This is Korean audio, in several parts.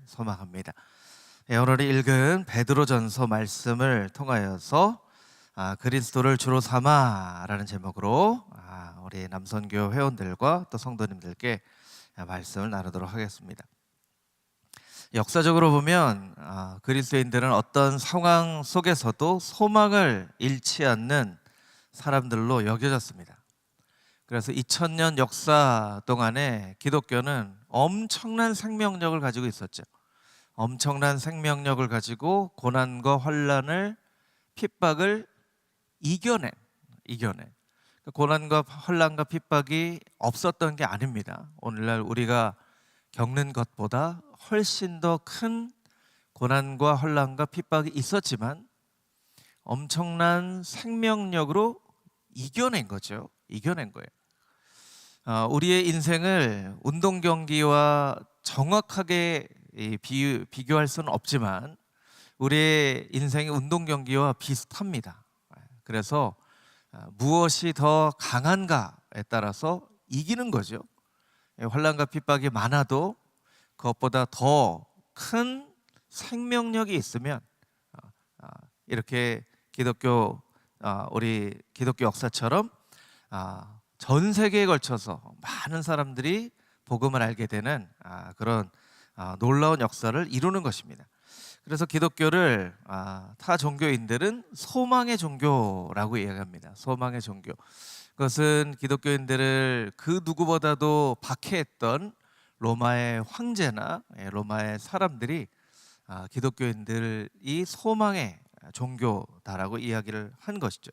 소망합니다. 오늘 읽은 베드로전서 말씀을 통하여서 그리스도를 주로 삼아라는 제목으로 우리 남선교 회원들과 또 성도님들께 말씀을 나누도록 하겠습니다. 역사적으로 보면 그리스도인들은 어떤 상황 속에서도 소망을 잃지 않는 사람들로 여겨졌습니다. 그래서 2000년 역사 동안에 기독교는 엄청난 생명력을 가지고 있었죠. 엄청난 생명력을 가지고 고난과 환난을, 핍박을 이겨낸 고난과 환난과 핍박이 없었던 게 아닙니다. 오늘날 우리가 겪는 것보다 훨씬 더 큰 고난과 환난과 핍박이 있었지만 엄청난 생명력으로 이겨낸 거죠. 이겨낸 거예요. 우리의 인생을 운동 경기와 정확하게 비교할 수는 없지만 우리의 인생이 운동 경기와 비슷합니다. 그래서 무엇이 더 강한가에 따라서 이기는 거죠. 환난과 핍박이 많아도 그것보다 더 큰 생명력이 있으면 이렇게 우리 기독교 역사처럼 전 세계에 걸쳐서 많은 사람들이 복음을 알게 되는 그런 놀라운 역사를 이루는 것입니다. 그래서 기독교를 타 종교인들은 소망의 종교라고 이야기합니다. 소망의 종교. 그것은 기독교인들을 그 누구보다도 박해했던 로마의 황제나 로마의 사람들이 기독교인들이 소망의 종교다라고 이야기를 한 것이죠.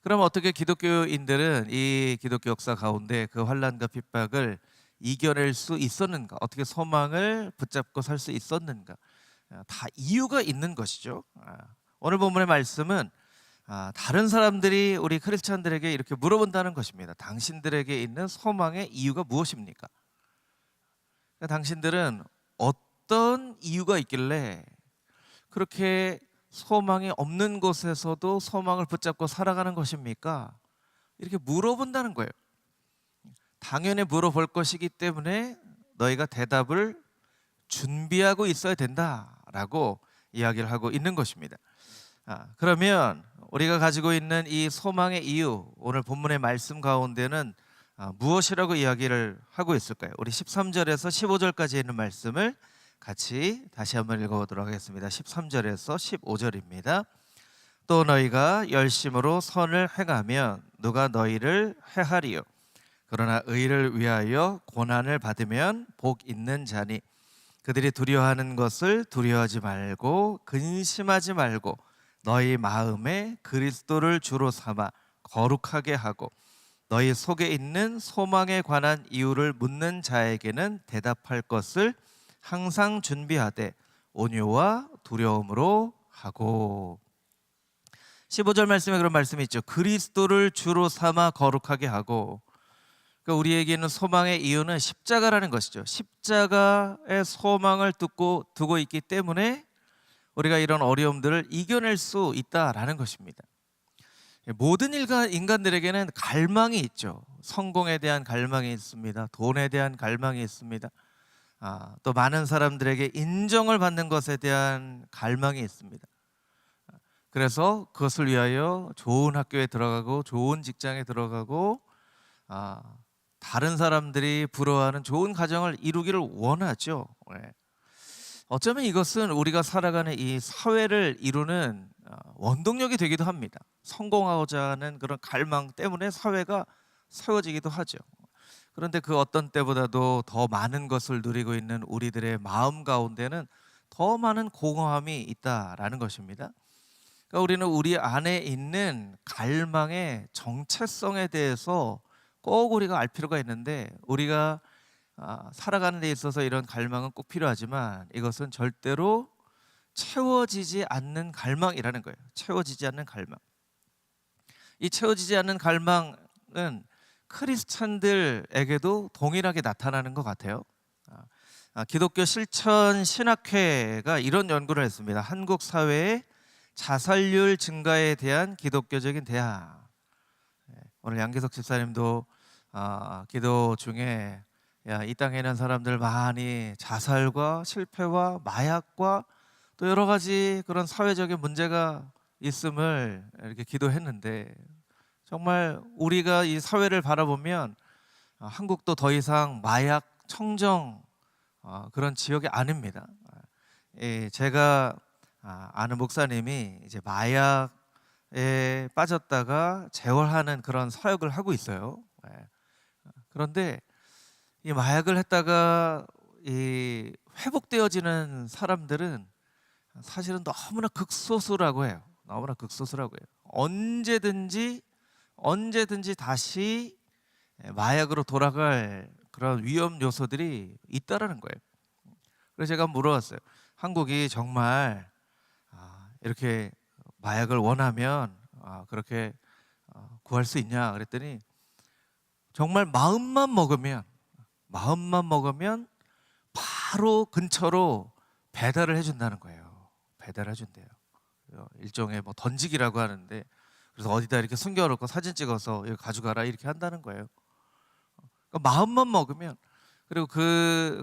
그럼 어떻게 기독교인들은 이 기독교 역사 가운데 그 환난과 핍박을 이겨낼 수 있었는가? 어떻게 소망을 붙잡고 살 수 있었는가? 다 이유가 있는 것이죠. 오늘 본문의 말씀은 다른 사람들이 우리 크리스찬들에게 이렇게 물어본다는 것입니다. 당신들에게 있는 소망의 이유가 무엇입니까? 당신들은 어떤 이유가 있길래 그렇게 소망이 없는 곳에서도 소망을 붙잡고 살아가는 것입니까? 이렇게 물어본다는 거예요. 당연히 물어볼 것이기 때문에 너희가 대답을 준비하고 있어야 된다라고 이야기를 하고 있는 것입니다. 그러면 우리가 가지고 있는 이 소망의 이유, 오늘 본문의 말씀 가운데는 무엇이라고 이야기를 하고 있을까요? 우리 13절에서 15절까지 있는 말씀을 같이 다시 한번 읽어보도록 하겠습니다. 13절에서 15절입니다. 또 너희가 열심으로 선을 행하면 누가 너희를 해하리요? 그러나 의를 위하여 고난을 받으면 복 있는 자니 그들이 두려워하는 것을 두려워하지 말고 근심하지 말고 너희 마음에 그리스도를 주로 삼아 거룩하게 하고 너희 속에 있는 소망에 관한 이유를 묻는 자에게는 대답할 것을 항상 준비하되 온유와 두려움으로 하고. 15절 말씀에 그런 말씀이 있죠. 그리스도를 주로 삼아 거룩하게 하고. 그러니까 우리에게는 소망의 이유는 십자가라는 것이죠. 십자가의 소망을 두고 있기 때문에 우리가 이런 어려움들을 이겨낼 수 있다라는 것입니다. 모든 인간들에게는 갈망이 있죠. 성공에 대한 갈망이 있습니다. 돈에 대한 갈망이 있습니다. 또 많은 사람들에게 인정을 받는 것에 대한 갈망이 있습니다. 그래서 그것을 위하여 좋은 학교에 들어가고 좋은 직장에 들어가고 다른 사람들이 부러워하는 좋은 가정을 이루기를 원하죠. 어쩌면 이것은 우리가 살아가는 이 사회를 이루는 원동력이 되기도 합니다. 성공하고자 하는 그런 갈망 때문에 사회가 세워지기도 하죠. 그런데 그 어떤 때보다도 더 많은 것을 누리고 있는 우리들의 마음 가운데는 더 많은 공허함이 있다라는 것입니다. 그러니까 우리는 우리 안에 있는 갈망의 정체성에 대해서 꼭 우리가 알 필요가 있는데 우리가 살아가는 데 있어서 이런 갈망은 꼭 필요하지만 이것은 절대로 채워지지 않는 갈망이라는 거예요. 채워지지 않는 갈망. 이 채워지지 않는 갈망은 크리스찬들에게도 동일하게 나타나는 것 같아요. 기독교 실천 신학회가 이런 연구를 했습니다. 한국 사회의 자살률 증가에 대한 기독교적인 대안. 오늘 양기석 집사님도 기도 중에 야, 이 땅에 있는 사람들 많이 자살과 실패와 마약과 또 여러 가지 그런 사회적인 문제가 있음을 이렇게 기도했는데, 정말 우리가 이 사회를 바라보면 한국도 더 이상 마약 청정 그런 지역이 아닙니다. 제가 아는 목사님이 이제 마약에 빠졌다가 재활하는 그런 사역을 하고 있어요. 그런데 이 마약을 했다가 이 회복되어지는 사람들은 사실은 너무나 극소수라고 해요. 너무나 극소수라고 해요. 언제든지 다시 마약으로 돌아갈 그런 위험 요소들이 있다라는 거예요. 그래서 제가 물어봤어요. 한국이 정말 이렇게 마약을 원하면 그렇게 구할 수 있냐 그랬더니, 정말 마음만 먹으면 바로 근처로 배달을 해준다는 거예요. 배달을 해준대요. 일종의 뭐 던지기라고 하는데, 그래서 어디다 이렇게 숨겨놓고 사진 찍어서 이거 가져가라 이렇게 한다는 거예요. 그러니까 마음만 먹으면. 그리고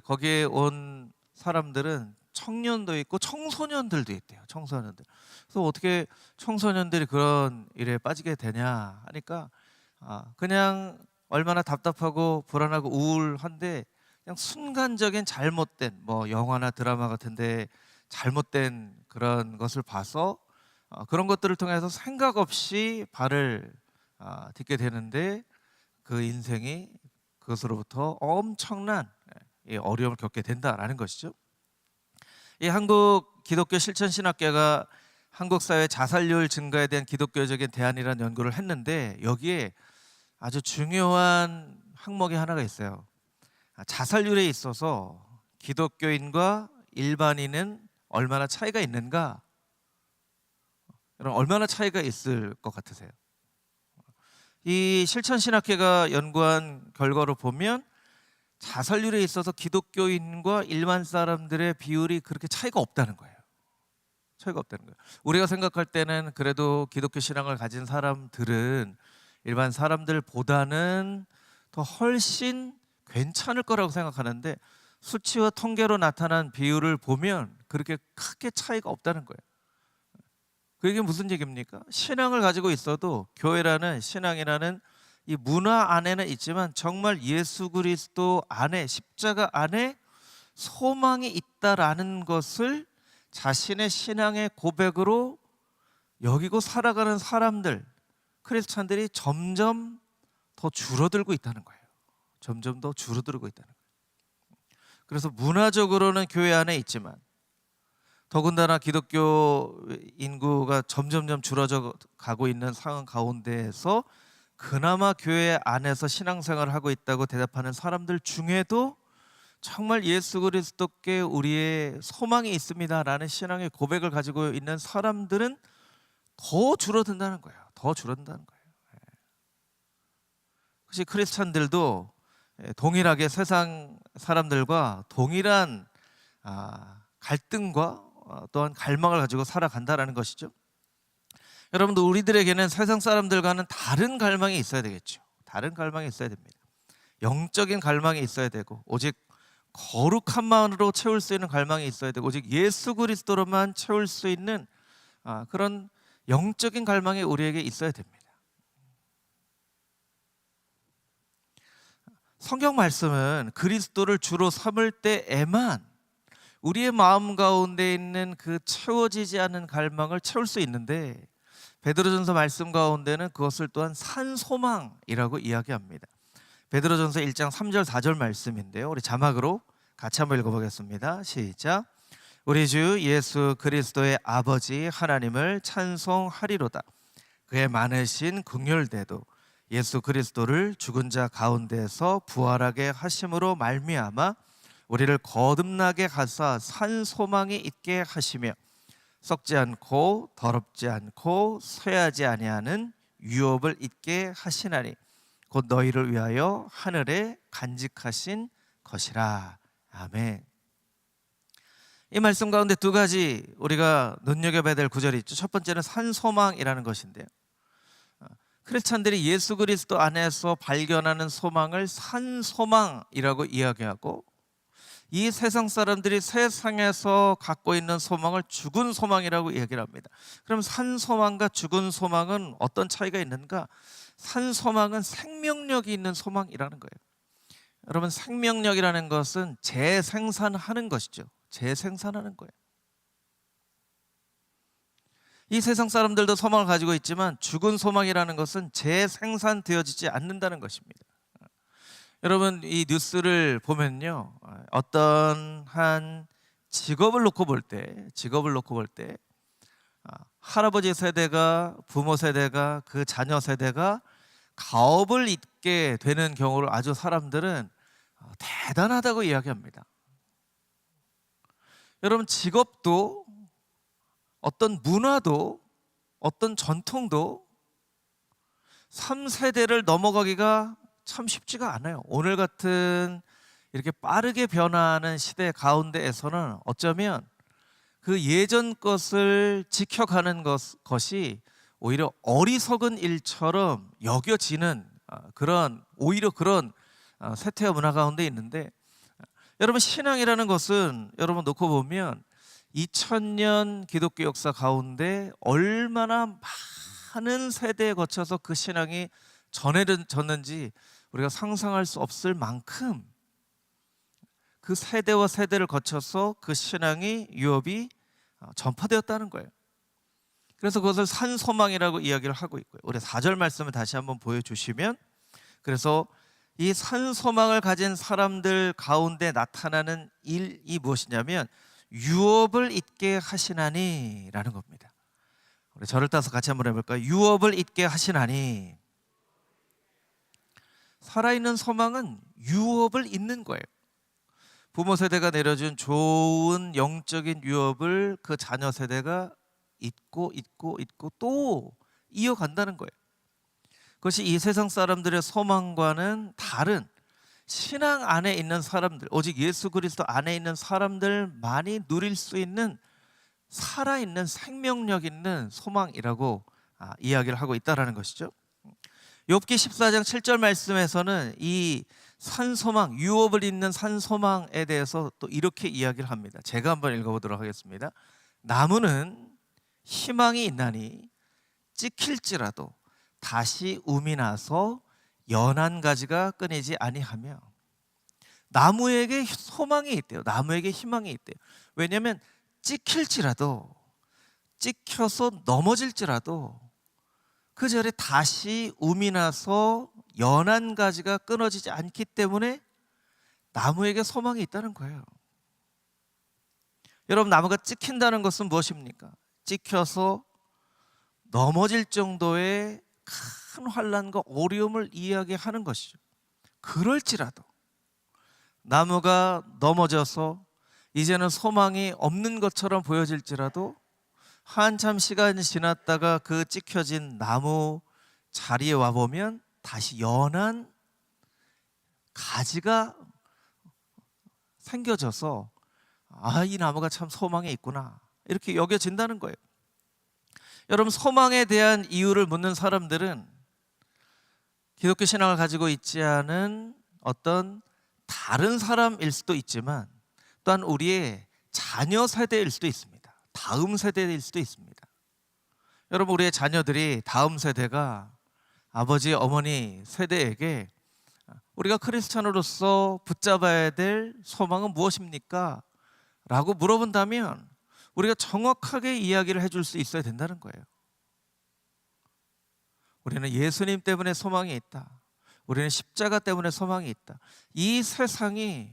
거기에 온 사람들은 청년도 있고 청소년들도 있대요. 청소년들. 그래서 어떻게 청소년들이 그런 일에 빠지게 되냐 하니까, 그냥 얼마나 답답하고 불안하고 우울한데, 그냥 순간적인 잘못된 뭐 영화나 드라마 같은데 잘못된 그런 것을 봐서 그런 것들을 통해서 생각 없이 발을 딛게 되는데, 그 인생이 그것으로부터 엄청난 어려움을 겪게 된다라는 것이죠. 이 한국 기독교 실천신학계가 한국 사회 자살률 증가에 대한 기독교적인 대안이라는 연구를 했는데, 여기에 아주 중요한 항목이 하나가 있어요. 자살률에 있어서 기독교인과 일반인은 얼마나 차이가 있는가? 여러분, 얼마나 차이가 있을 것 같으세요? 이 실천신학회가 연구한 결과로 보면 자살률에 있어서 기독교인과 일반 사람들의 비율이 그렇게 차이가 없다는 거예요. 차이가 없다는 거예요. 우리가 생각할 때는 그래도 기독교 신앙을 가진 사람들은 일반 사람들보다는 더 훨씬 괜찮을 거라고 생각하는데, 수치와 통계로 나타난 비율을 보면 그렇게 크게 차이가 없다는 거예요. 그게 무슨 얘기입니까? 신앙을 가지고 있어도, 교회라는 신앙이라는 이 문화 안에는 있지만 정말 예수 그리스도 안에, 십자가 안에 소망이 있다라는 것을 자신의 신앙의 고백으로 여기고 살아가는 사람들, 크리스찬들이 점점 더 줄어들고 있다는 거예요. 점점 더 줄어들고 있다는 거예요. 그래서 문화적으로는 교회 안에 있지만, 더군다나 기독교 인구가 점점점 줄어져 가고 있는 상황 가운데에서 그나마 교회 안에서 신앙생활을 하고 있다고 대답하는 사람들 중에도 정말 예수 그리스도께 우리의 소망이 있습니다라는 신앙의 고백을 가지고 있는 사람들은 더 줄어든다는 거예요. 더 줄어든다는 거예요. 혹시 크리스찬들도 동일하게 세상 사람들과 동일한 갈등과 또한 갈망을 가지고 살아간다라는 것이죠. 여러분들, 우리들에게는 세상 사람들과는 다른 갈망이 있어야 되겠죠. 다른 갈망이 있어야 됩니다. 영적인 갈망이 있어야 되고, 오직 거룩함만으로 채울 수 있는 갈망이 있어야 되고, 오직 예수 그리스도로만 채울 수 있는 그런 영적인 갈망이 우리에게 있어야 됩니다. 성경 말씀은 그리스도를 주로 삼을 때에만 우리의 마음 가운데 있는 그 채워지지 않은 갈망을 채울 수 있는데, 베드로전서 말씀 가운데는 그것을 또한 산소망이라고 이야기합니다. 베드로전서 1장 3절 4절 말씀인데요, 우리 자막으로 같이 한번 읽어보겠습니다. 시작. 우리 주 예수 그리스도의 아버지 하나님을 찬송하리로다. 그의 많으신 긍휼대도 예수 그리스도를 죽은 자 가운데서 부활하게 하심으로 말미암아 우리를 거듭나게 하사 산 소망이 있게 하시며, 썩지 않고 더럽지 않고 쇠하지 아니하는 유업을 있게 하시나니 곧 너희를 위하여 하늘에 간직하신 것이라. 아멘. 이 말씀 가운데 두 가지 우리가 눈여겨봐야 될 구절이 있죠. 첫 번째는 산소망이라는 것인데요, 크리스찬들이 예수 그리스도 안에서 발견하는 소망을 산 소망이라고 이야기하고, 이 세상 사람들이 세상에서 갖고 있는 소망을 죽은 소망이라고 얘기를 합니다. 그럼 산 소망과 죽은 소망은 어떤 차이가 있는가? 산 소망은 생명력이 있는 소망이라는 거예요. 여러분, 생명력이라는 것은 재생산하는 것이죠. 재생산하는 거예요. 이 세상 사람들도 소망을 가지고 있지만 죽은 소망이라는 것은 재생산되어지지 않는다는 것입니다. 여러분, 이 뉴스를 보면요, 어떤 한 직업을 놓고 볼 때 할아버지 세대가, 부모 세대가, 그 자녀 세대가 가업을 잇게 되는 경우를 아주 사람들은 대단하다고 이야기합니다. 여러분, 직업도, 어떤 문화도, 어떤 전통도 3세대를 넘어가기가 참 쉽지가 않아요. 오늘 같은 이렇게 빠르게 변화하는 시대 가운데에서는 어쩌면 그 예전 것을 지켜가는 것이 오히려 어리석은 일처럼 여겨지는 오히려 그런 세태와 문화 가운데 있는데, 여러분, 신앙이라는 것은 여러분 놓고 보면 2000년 기독교 역사 가운데 얼마나 많은 세대에 거쳐서 그 신앙이 전해졌는지 우리가 상상할 수 없을 만큼 그 세대와 세대를 거쳐서 그 신앙이 유업이 전파되었다는 거예요. 그래서 그것을 산소망이라고 이야기를 하고 있고요. 우리 4절 말씀을 다시 한번 보여주시면, 그래서 이 산소망을 가진 사람들 가운데 나타나는 일이 무엇이냐면 유업을 잇게 하시나니 라는 겁니다. 우리 저를 따서 같이 한번 해볼까요? 유업을 잇게 하시나니. 살아있는 소망은 유업을 잇는 거예요. 부모 세대가 내려준 좋은 영적인 유업을 그 자녀 세대가 잇고 또 이어간다는 거예요. 그것이 이 세상 사람들의 소망과는 다른 신앙 안에 있는 사람들, 오직 예수 그리스도 안에 있는 사람들만이 누릴 수 있는 살아있는 생명력 있는 소망이라고 이야기를 하고 있다는 것이죠. 욥기 14장 7절 말씀에서는 이 산소망, 유업을 잇는 산소망에 대해서 또 이렇게 이야기를 합니다. 제가 한번 읽어보도록 하겠습니다. 나무는 희망이 있나니 찍힐지라도 다시 움이 나서 연한 가지가 끊이지 아니하며. 나무에게 소망이 있대요. 나무에게 희망이 있대요. 왜냐하면 찍힐지라도, 찍혀서 넘어질지라도 그 자리에 다시 움이 나서 연한 가지가 끊어지지 않기 때문에 나무에게 소망이 있다는 거예요. 여러분, 나무가 찍힌다는 것은 무엇입니까? 찍혀서 넘어질 정도의 큰 환난과 어려움을 이야기하는 것이죠. 그럴지라도 나무가 넘어져서 이제는 소망이 없는 것처럼 보여질지라도 한참 시간이 지났다가 그 찍혀진 나무 자리에 와보면 다시 연한 가지가 생겨져서 이 나무가 참 소망이 있구나, 이렇게 여겨진다는 거예요. 여러분, 소망에 대한 이유를 묻는 사람들은 기독교 신앙을 가지고 있지 않은 어떤 다른 사람일 수도 있지만 또한 우리의 자녀 세대일 수도 있습니다. 다음 세대일 수도 있습니다. 여러분, 우리의 자녀들이 다음 세대가 아버지, 어머니 세대에게 우리가 크리스찬으로서 붙잡아야 될 소망은 무엇입니까? 라고 물어본다면 우리가 정확하게 이야기를 해줄 수 있어야 된다는 거예요. 우리는 예수님 때문에 소망이 있다. 우리는 십자가 때문에 소망이 있다. 이 세상이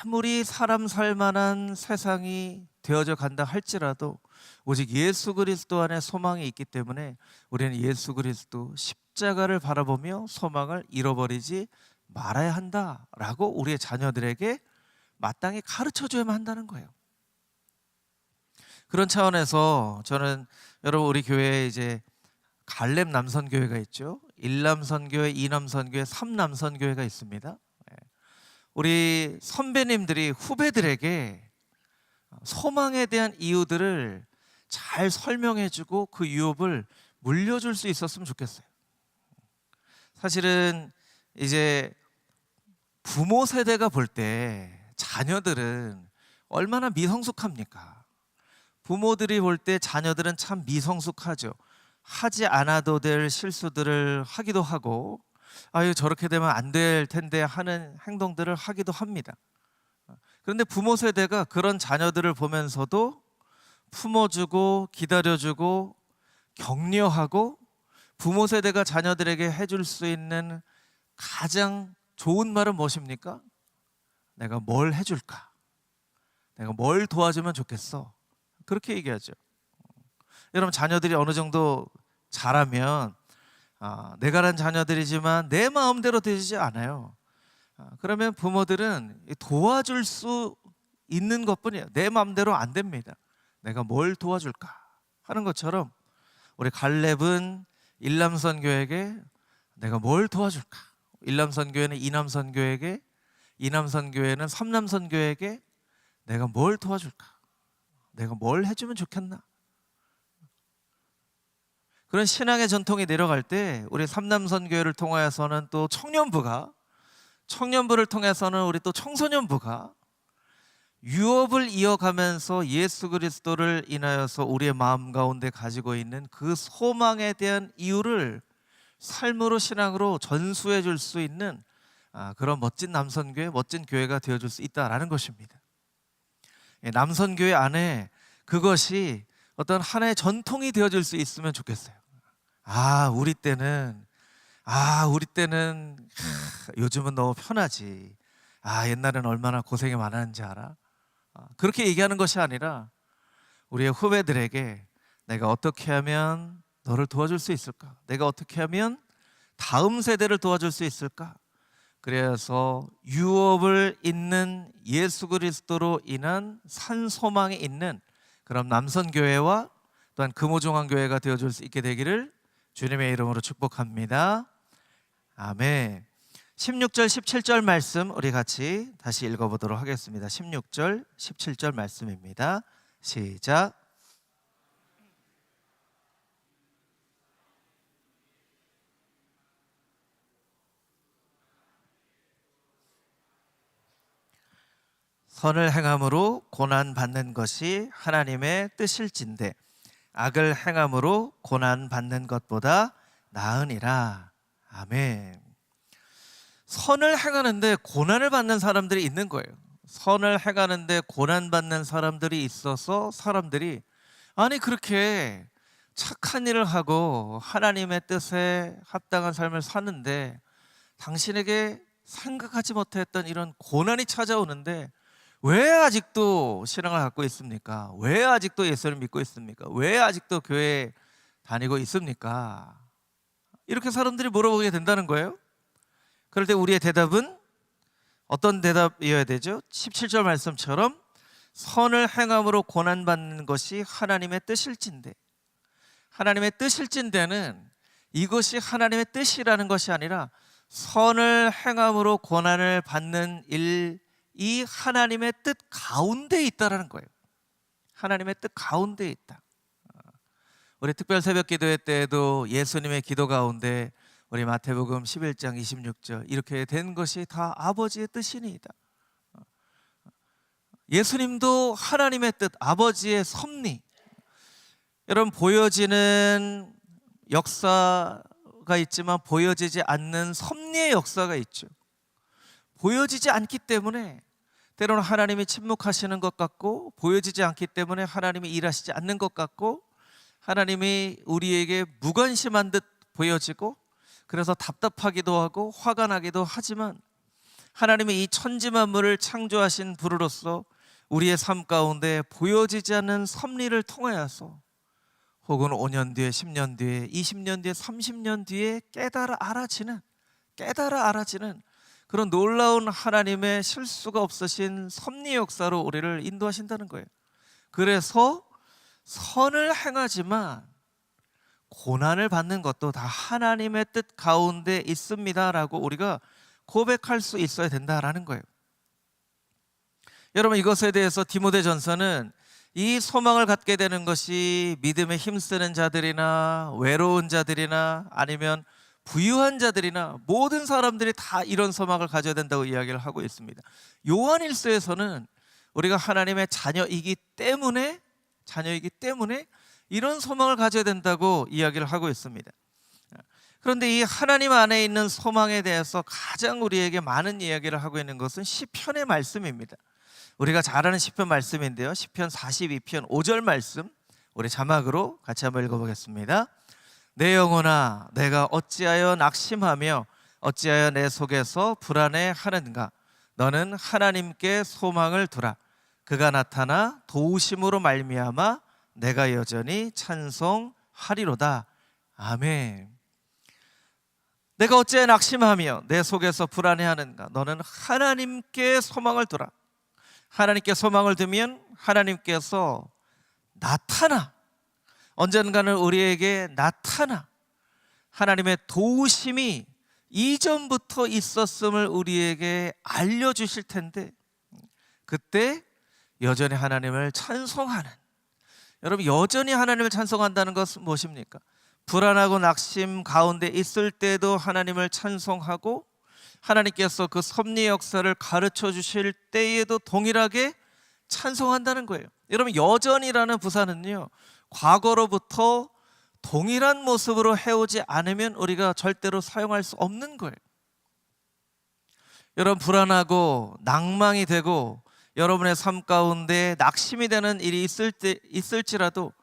아무리 사람 살 만한 세상이 되어져 간다 할지라도 오직 예수 그리스도 안에 소망이 있기 때문에 우리는 예수 그리스도 십자가를 바라보며 소망을 잃어버리지 말아야 한다라고 우리의 자녀들에게 마땅히 가르쳐줘야만 한다는 거예요. 그런 차원에서 저는 여러분, 우리 교회에 이제 갈렙 남선교회가 있죠. 1남선교회, 2남선교회, 3남선교회가 있습니다. 우리 선배님들이 후배들에게 소망에 대한 이유들을 잘 설명해주고 그 유업을 물려줄 수 있었으면 좋겠어요. 사실은 이제 부모 세대가 볼 때 자녀들은 얼마나 미성숙합니까? 부모들이 볼 때 자녀들은 참 미성숙하죠. 하지 않아도 될 실수들을 하기도 하고, 아유 저렇게 되면 안 될 텐데 하는 행동들을 하기도 합니다. 그런데 부모 세대가 그런 자녀들을 보면서도 품어주고 기다려주고 격려하고, 부모 세대가 자녀들에게 해줄 수 있는 가장 좋은 말은 무엇입니까? 내가 뭘 해줄까? 내가 뭘 도와주면 좋겠어? 그렇게 얘기하죠. 여러분, 자녀들이 어느 정도 자라면 내가 난 자녀들이지만 내 마음대로 되지 않아요. 그러면 부모들은 도와줄 수 있는 것뿐이에요. 내 마음대로 안 됩니다. 내가 뭘 도와줄까 하는 것처럼 우리 갈렙은 일람선교에게 내가 뭘 도와줄까? 일람선교회는 이남선교에게, 이남선교회는 삼남선교에게 내가 뭘 도와줄까? 내가 뭘 해주면 좋겠나? 그런 신앙의 전통이 내려갈 때 우리 삼남선교회를 통하여서는 또 청년부를 통해서는 우리 또 청소년부가 유업을 이어가면서 예수 그리스도를 인하여서 우리의 마음 가운데 가지고 있는 그 소망에 대한 이유를 삶으로, 신앙으로 전수해 줄 수 있는 그런 멋진 남선교회, 멋진 교회가 되어줄 수 있다라는 것입니다. 남선교회 안에 그것이 어떤 하나의 전통이 되어질 수 있으면 좋겠어요. 우리 때는 요즘은 너무 편하지. 옛날에는 얼마나 고생이 많았는지 알아? 그렇게 얘기하는 것이 아니라 우리의 후배들에게 내가 어떻게 하면 너를 도와줄 수 있을까? 내가 어떻게 하면 다음 세대를 도와줄 수 있을까? 그래서 유업을 잇는 예수 그리스도로 인한 산 소망이 있는 그런 남선교회와 또한 금호중앙교회가 되어줄 수 있게 되기를 주님의 이름으로 축복합니다. 아멘. 16절 17절 말씀 우리 같이 다시 읽어보도록 하겠습니다. 16절 17절 말씀입니다. 시작. 선을 행함으로 고난 받는 것이 하나님의 뜻일진데 악을 행함으로 고난 받는 것보다 나으니라. 아멘. 선을 행하는데 고난을 받는 사람들이 있는 거예요. 선을 행하는데 고난 받는 사람들이 있어서 사람들이 그렇게 착한 일을 하고 하나님의 뜻에 합당한 삶을 사는데 당신에게 생각하지 못했던 이런 고난이 찾아오는데 왜 아직도 신앙을 갖고 있습니까? 왜 아직도 예수를 믿고 있습니까? 왜 아직도 교회에 다니고 있습니까? 이렇게 사람들이 물어보게 된다는 거예요. 그럴 때 우리의 대답은 어떤 대답이어야 되죠? 17절 말씀처럼 선을 행함으로 고난받는 것이 하나님의 뜻일진데, 하나님의 뜻일진데는 이것이 하나님의 뜻이라는 것이 아니라 선을 행함으로 고난을 받는 일이 하나님의 뜻 가운데 있다라는 거예요. 하나님의 뜻 가운데 있다. 우리 특별 새벽 기도회 때에도 예수님의 기도 가운데 우리 마태복음 11장 26절 이렇게 된 것이 다 아버지의 뜻이니이다. 예수님도 하나님의 뜻, 아버지의 섭리, 여러분 보여지는 역사가 있지만 보여지지 않는 섭리의 역사가 있죠. 보여지지 않기 때문에 때로는 하나님이 침묵하시는 것 같고, 보여지지 않기 때문에 하나님이 일하시지 않는 것 같고, 하나님이 우리에게 무관심한 듯 보여지고, 그래서 답답하기도 하고 화가 나기도 하지만 하나님이 이 천지 만물을 창조하신 분으로서 우리의 삶 가운데 보여지지 않는 섭리를 통하여서 혹은 5년 뒤에 10년 뒤에 20년 뒤에 30년 뒤에 깨달아 알아지는 그런 놀라운 하나님의 실수가 없으신 섭리 역사로 우리를 인도하신다는 거예요. 그래서 선을 행하지만 고난을 받는 것도 다 하나님의 뜻 가운데 있습니다라고 우리가 고백할 수 있어야 된다라는 거예요. 여러분, 이것에 대해서 디모데전서는 이 소망을 갖게 되는 것이 믿음에 힘쓰는 자들이나 외로운 자들이나 아니면 부유한 자들이나 모든 사람들이 다 이런 소망을 가져야 된다고 이야기를 하고 있습니다. 요한일서에서는 우리가 하나님의 자녀이기 때문에 이런 소망을 가져야 된다고 이야기를 하고 있습니다. 그런데 이 하나님 안에 있는 소망에 대해서 가장 우리에게 많은 이야기를 하고 있는 것은 시편의 말씀입니다. 우리가 잘 아는 시편 말씀인데요, 시편 42편 5절 말씀 우리 자막으로 같이 한번 읽어보겠습니다. 내 영혼아, 내가 어찌하여 낙심하며 어찌하여 내 속에서 불안해하는가. 너는 하나님께 소망을 두라. 그가 나타나 도우심으로 말미암아 내가 여전히 찬송하리로다. 아멘. 내가 어찌하여 낙심하며 내 속에서 불안해하는가. 너는 하나님께 소망을 두라. 하나님께 소망을 두면 하나님께서 나타나, 언젠가는 우리에게 나타나 하나님의 도우심이 이전부터 있었음을 우리에게 알려주실 텐데, 그때 여전히 하나님을 찬송하는, 여러분 여전히 하나님을 찬송한다는 것은 무엇입니까? 불안하고 낙심 가운데 있을 때도 하나님을 찬송하고, 하나님께서 그 섭리 역사를 가르쳐 주실 때에도 동일하게 찬송한다는 거예요. 여러분 여전이라는 부사는요, 과거로부터 동일한 모습으로 해오지 않으면 우리가 절대로 사용할 수 없는 거예요. 여러분 불안하고 낭망이 되고 여러분의 삶 가운데 낙심이 되는 일이 있을지라도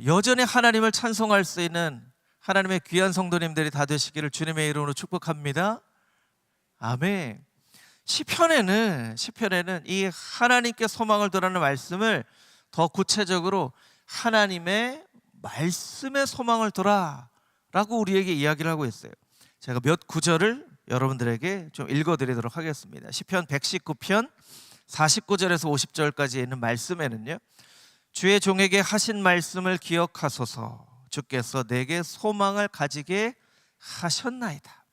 여전히 하나님을 찬송할 수 있는 하나님의 귀한 성도님들이 다 되시기를 주님의 이름으로 축복합니다. 아멘. 시편에는 이 하나님께 소망을 두라는 말씀을 더 구체적으로 하나님의 말씀에 소망을 두라라고 우리에게 이야기를 하고 있어요. 제가 몇 구절을 여러분들에게 좀 읽어드리도록 하겠습니다. 시편 119편 49절에서 50절까지 있는 말씀에는요, 주의 종에게 하신 말씀을 기억하소서. 주께서 내게 소망을 가지게 하셨나이다.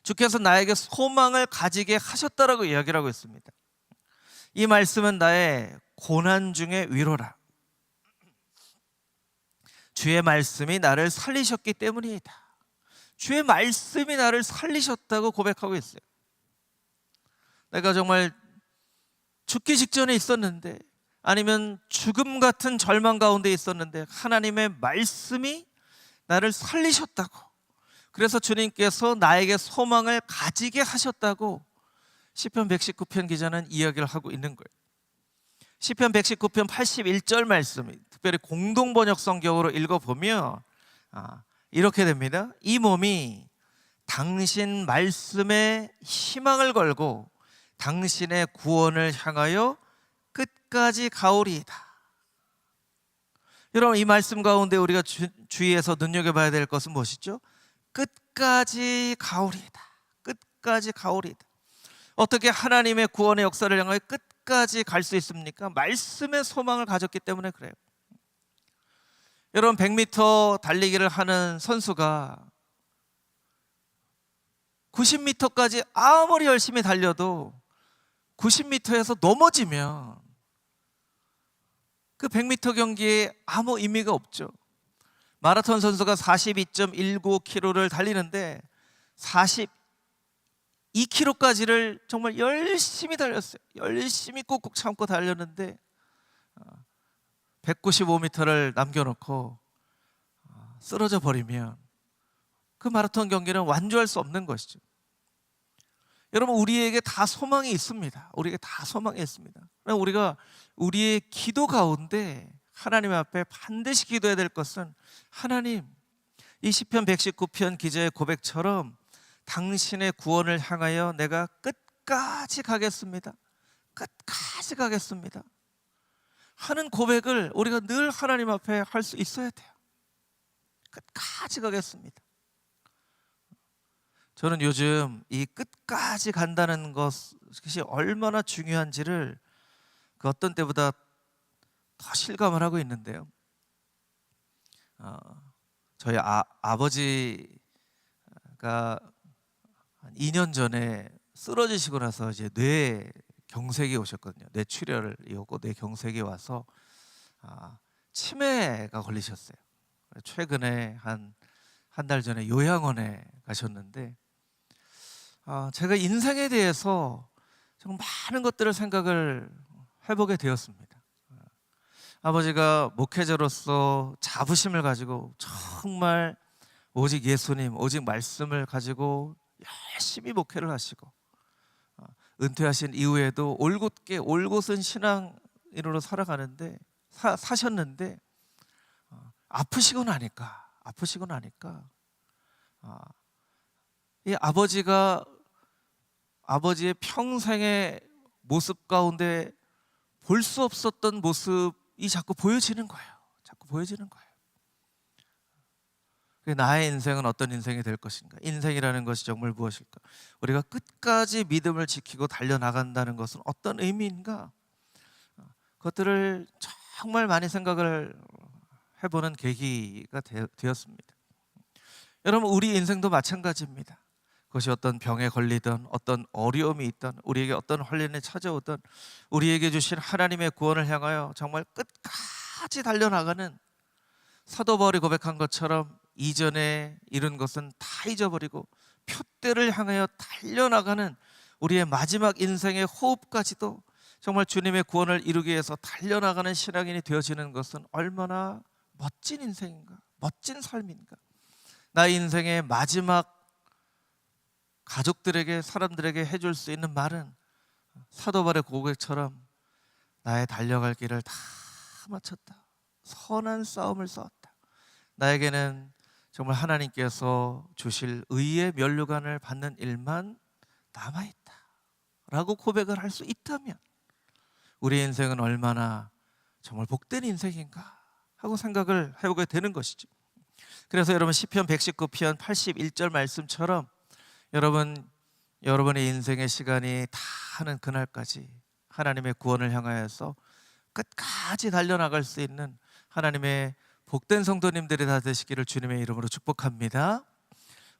주께서 나에게 소망을 가지게 하셨다라고 이야기를 하고 있습니다. 이 말씀은 나의 고난 중의 위로라. 주의 말씀이 나를 살리셨기 때문이다. 주의 말씀이 나를 살리셨다고 고백하고 있어요. 내가 정말 죽기 직전에 있었는데, 아니면 죽음 같은 절망 가운데 있었는데 하나님의 말씀이 나를 살리셨다고, 그래서 주님께서 나에게 소망을 가지게 하셨다고 시편 119편 기자는 이야기를 하고 있는 거예요. 시편 119편 81절 말씀, 특별히 공동번역 성경으로 읽어보면 이렇게 됩니다. 이 몸이 당신 말씀에 희망을 걸고 당신의 구원을 향하여 끝까지 가오리이다. 여러분 이 말씀 가운데 우리가 주의해서 눈여겨봐야 될 것은 무엇이죠? 끝까지 가오리이다. 끝까지 가오리이다. 어떻게 하나님의 구원의 역사를 향하여 끝까지 갈 수 있습니까? 말씀의 소망을 가졌기 때문에 그래요. 여러분 100m 달리기를 하는 선수가 90m까지 아무리 열심히 달려도 90m에서 넘어지면 그 100m 경기에 아무 의미가 없죠. 마라톤 선수가 42.19km를 달리는데 42km까지를 정말 열심히 달렸어요. 열심히 꾹꾹 참고 달렸는데 195m를 남겨놓고 쓰러져 버리면 그 마라톤 경기는 완주할 수 없는 것이죠. 여러분 우리에게 다 소망이 있습니다. 우리에게 다 소망이 있습니다. 우리가 우리의 기도 가운데 하나님 앞에 반드시 기도해야 될 것은, 하나님, 이 시편 119편 기자의 고백처럼 당신의 구원을 향하여 내가 끝까지 가겠습니다. 끝까지 가겠습니다 하는 고백을 우리가 늘 하나님 앞에 할 수 있어야 돼요. 끝까지 가겠습니다. 저는 요즘 이 끝까지 간다는 것이 얼마나 중요한지를 그 어떤 때보다 더 실감을 하고 있는데요. 저희 아버지가 한 2년 전에 쓰러지시고 나서 이제 뇌 경색이 오셨거든요. 뇌 출혈을 이었고 뇌 경색이 와서 치매가 걸리셨어요. 최근에 한 한 달 전에 요양원에 가셨는데 제가 인생에 대해서 정말 많은 것들을 생각을 해보게 되었습니다. 아버지가 목회자로서 자부심을 가지고 정말 오직 예수님, 오직 말씀을 가지고 열심히 목회를 하시고 은퇴하신 이후에도 올곧게 올곧은 신앙인으로 살아가는데 사셨는데 아프시고 나니까 이 아버지의 평생의 모습 가운데 볼 수 없었던 모습이 자꾸 보여지는 거예요. 나의 인생은 어떤 인생이 될 것인가? 인생이라는 것이 정말 무엇일까? 우리가 끝까지 믿음을 지키고 달려나간다는 것은 어떤 의미인가? 그것들을 정말 많이 생각을 해보는 계기가 되었습니다. 여러분, 우리 인생도 마찬가지입니다. 그것이 어떤 병에 걸리든 어떤 어려움이 있든 우리에게 어떤 환난이 찾아오든 우리에게 주신 하나님의 구원을 향하여 정말 끝까지 달려나가는 사도 바울이 고백한 것처럼 이전에 이룬 것은 다 잊어버리고 표대를 향하여 달려나가는 우리의 마지막 인생의 호흡까지도 정말 주님의 구원을 이루기 위해서 달려나가는 신앙인이 되어지는 것은 얼마나 멋진 인생인가, 멋진 삶인가. 나의 인생의 마지막 가족들에게, 사람들에게 해줄 수 있는 말은 사도 바울의 고백처럼 나의 달려갈 길을 다 마쳤다, 선한 싸움을 싸웠다, 나에게는 정말 하나님께서 주실 의의 면류관을 받는 일만 남아있다 라고 고백을 할 수 있다면 우리 인생은 얼마나 정말 복된 인생인가 하고 생각을 해보게 되는 것이죠. 그래서 여러분, 시편 119편 81절 말씀처럼 여러분의 인생의 시간이 다 하는 그날까지 하나님의 구원을 향하여서 끝까지 달려나갈 수 있는 하나님의 복된 성도님들이 다 되시기를 주님의 이름으로 축복합니다.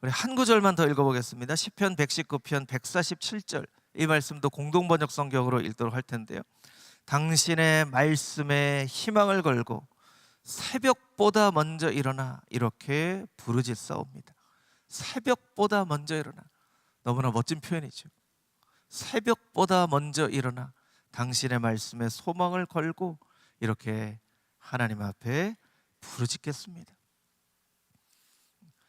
우리 한 구절만 더 읽어보겠습니다. 시편 119편 147절, 이 말씀도 공동번역 성경으로 읽도록 할 텐데요. 당신의 말씀에 희망을 걸고 새벽보다 먼저 일어나 이렇게 부르짖사옵니다. 새벽보다 먼저 일어나, 너무나 멋진 표현이죠. 새벽보다 먼저 일어나 당신의 말씀에 소망을 걸고 이렇게 하나님 앞에 부르짖겠습니다.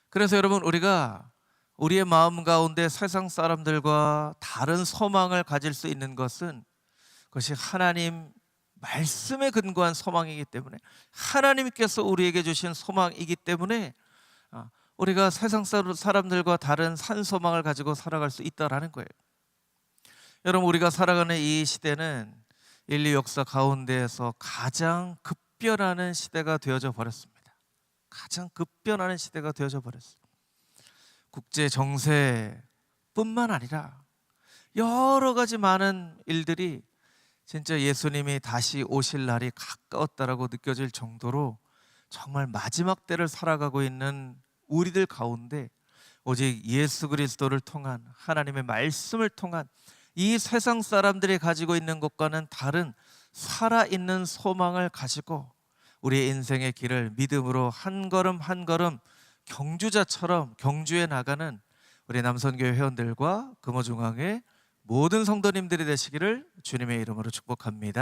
그래서 여러분, 우리가 우리의 마음 가운데 세상 사람들과 다른 소망을 가질 수 있는 것은 그것이 하나님 말씀에 근거한 소망이기 때문에, 하나님께서 우리에게 주신 소망이기 때문에 우리가 세상 사람들과 다른 산 소망을 가지고 살아갈 수 있다라는 거예요. 여러분, 우리가 살아가는 이 시대는 인류 역사 가운데에서 가장 급변하는 시대가 되어져 버렸습니다. 가장 급변하는 시대가 되어져 버렸어요. 국제 정세뿐만 아니라 여러 가지 많은 일들이 진짜 예수님이 다시 오실 날이 가까웠다라고 느껴질 정도로 정말 마지막 때를 살아가고 있는 우리들 가운데 오직 예수 그리스도를 통한, 하나님의 말씀을 통한 이 세상 사람들이 가지고 있는 것과는 다른 살아있는 소망을 가지고 우리의 인생의 길을 믿음으로 한 걸음 한 걸음 경주자처럼 경주해 나가는 우리 남선교회 회원들과 금호중앙의 모든 성도님들이 되시기를 주님의 이름으로 축복합니다.